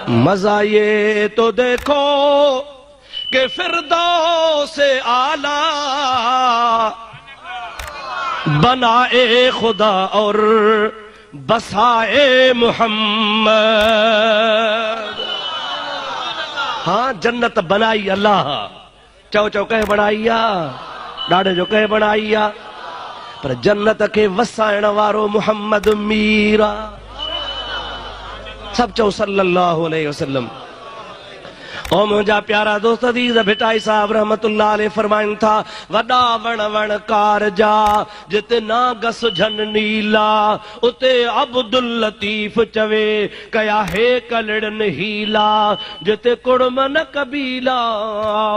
मजा ये तो देखो कि फिरदौस से आला बनाए खुदा और बसाए मोहम्मद। हाँ जन्नत बनाई अल्लाह, चौ चौ कहे बनाई आ, ॾाढे जो कहे बनाई आ, पर जन्नत के वसाइण वारो मोहम्मद मीरा। सब चो सल्लल्लाहु अलैहि वसल्लम। ओ मुंहिंजा प्यारा दोस्त अज़ीज़ भिटाई साहब रहमतुल्लाह अलैहि फरमाइनि था, वॾा वण वण कारजा जिते नागस झन नीला, उते अब्दुल लतीफ चवे कया हे कलड़न हीला, जिते कुड़म न कबीला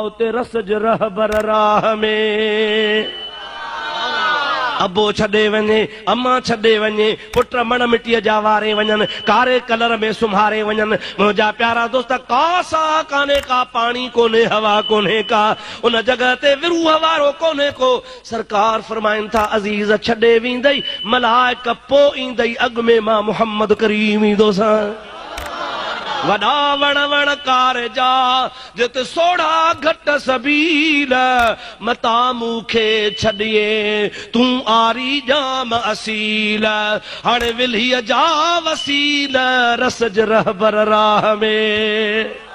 उते रसज रहबर राह में। अबो छॾे वञे, अम्मा छॾे वञे, पुट मण मिटीअ जा वारे वञनि, कारे कलर में सुम्हारे वञनि। मुंहिंजा प्यारा दोस्त का सा काने का, पाणी कोन्हे, हवा कोन्हे का, उन जगह ते विरूह वारो कोन्हे को। सरकार फरमाइनि था अज़ीज़ छॾे वेंदई मलाइक पोइ ईंदई, अॻु में मां मोहम्मद करीम ईंदोसां। वॾा वण वण कारजा जिते सोढ़ा घट सबील, मता मूंखे छॾिए तूं आरी जाम असील, हाणे विल्हीअ जा वसील रसज रहबर राह में।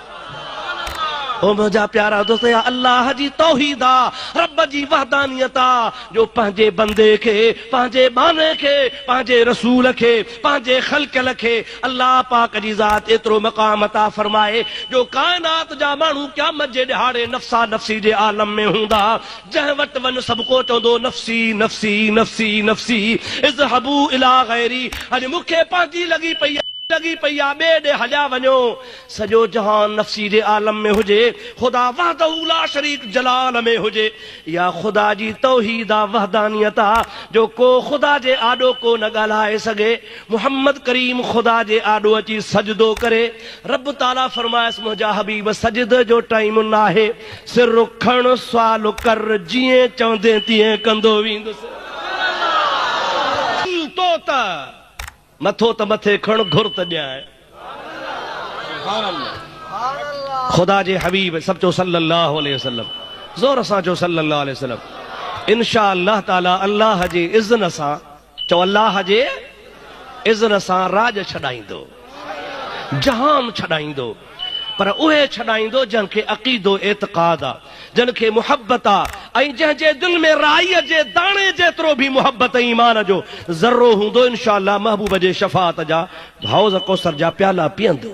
ओ मुंहिंजा प्यारा दोस्त या अल्लाह जी तौहीद आ, रब जी वहदानियत आ, जो पंहिंजे बंदे खे, पंहिंजे बाने खे, पंहिंजे रसूल खे, पंहिंजे ख़ल्क़ल खे अल्लाह पाक जी ज़ात एतिरो मक़ाम अता फरमाए जो काइनात जा माण्हू क़यामत जे ॾिहाड़े नफ़्सा नफ़्सी जे आलम में हूंदा। जंहिं वटि वञ सभु को चवंदो नफ़्सी नफ़्सी नफ़्सी नफ़्सी, इज़हबू इला गैरी। अॼु मूंखे पंहिंजी लॻी पई आ, ॿिए ॾे हलिया वञो। सॼो जहान नफ़्सी जे आलम में हुजे, ख़ुदा वहदहू ला शरीक जलाल में हुजे, या ख़ुदा जी तौहीद आ, वहदानियत आ, जो को ख़ुदा जे आॾो को न ॻाल्हाए सघे। मुहम्मद करीम ख़ुदा जे आॾो अची सजदो करे। रब ताला फरमायसि मुंहिंजा हबीब सजद जो टाइम न आहे, सिर खण सुवाल कर, जीअं चवंदे तीअं कंदो वेंदुसि। तो त मथो त मथे खण, घुर त ॼाए। खुदा जे हबीब सब चो सल्लल्लाहु अलैहि वसल्लम, ज़ोर सां चो सल्लल्लाहु अलैहि वसल्लम। इंशा अल्लाह ताला अल्लाह जे इज़्न सां, चो अल्लाह जे इज़्न सां राज छॾाईंदो, जहान छॾाईंदो, पर उहे छॾाईंदो जंहिंखे अक़ीदो एतिक़ाद आ, जंहिंखे मुहब्बत आ, ऐं जंहिंजे दिल में राईअ जे दाणे जेतिरो भी मुहब्बत ईमान जो ज़र्रो हूंदो, इंशा अल्लाह महबूब जे शफ़ाअत जा हौज़ कौसर जा प्याला पीअंदो।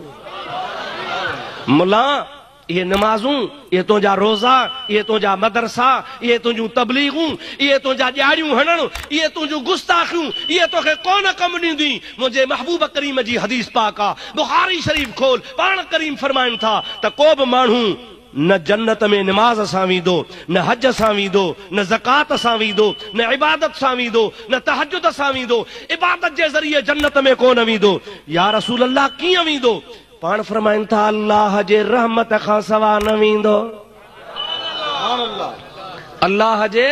मुला ये नमाज़ूं, ये तुंहिंजा रोज़ा, ये तुंहिंजा मदरसा, ये तुंहिंजूं तबलीगूं, ये तुंहिंजा ॾियारियूं हणण, ये तुंहिंजूं गुस्ताखियूं, ये तोखे कोन कम ॾींदी। मुंहिंजे महबूब करीम जी हदीस पाक आ, बुखारी शरीफ खोल, पाण करीम फरमाइनि था त को बि माण्हू न जन्नत में नमाज सां वेंदो, न हज सां वेंदो, न ज़कात सां वेंदो, न इबादत सां वेंदो, न तहज्जुद सां वेंदो, इबादत जे ज़रिए जन्नत में कोन वेंदो। या रसूल अल्लाह कीअं वेंदो? पाण फरमाइनि था अल्लाह जे रहमत खां सवा न वेंदो। अल्लाह जे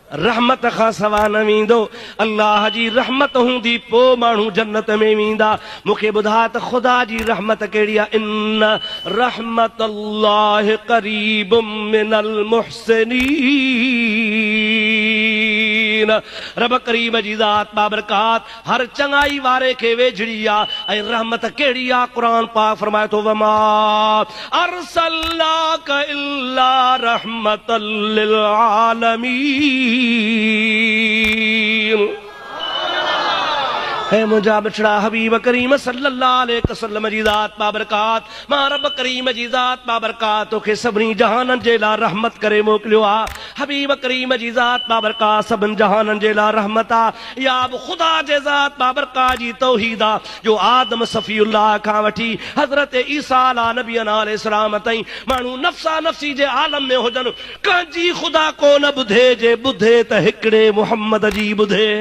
रहमत खां सवा न वेंदो। अल्लाह जी रहमत हूंदी पोइ माण्हू जन्नत में वेंदा। मूंखे ॿुधा त ख़ुदा जी रहमत कहिड़ी आहे? इन्न रहमतल्लाहि क़रीबुम मिनल मुहसिनीन। रब करीम जी ज़ात बाबरकात हर चङाई वारे खे वेझड़ी आहे। ऐं रहमत कहिड़ी आहे? क़ुरान पाक फरमाए थो वमा अरसलनाक इल्ला रहमतल लिल आलमीन। है मुंहिंजा मिठड़ा हबीब करीम सल्लल्लाहु अलैहि वसल्लम जी ज़ात बाबरकात, मां रब करीम जी ज़ात बाबरकात तोखे सभिनी जहाननि जे लाइ रहमत करे मोकिलियो आहे। हबीब करीम जी ज़ात बाबरकात सभिनी जहाननि जे लाइ रहमत आहे। या बि ख़ुदा जे ज़ात बाबरकात जी तौहीद आहे जो आदम सफ़ीउल्लाह खां वठी हज़रत ईसा नबी अलैहिस्सलाम ताईं माण्हू नफ़्सा नफ़्सी जे आलम में हुजनि, कंहिंजी ख़ुदा को न ॿुधे, जे ॿुधे त हिकिड़े मुहम्मद जी ॿुधे।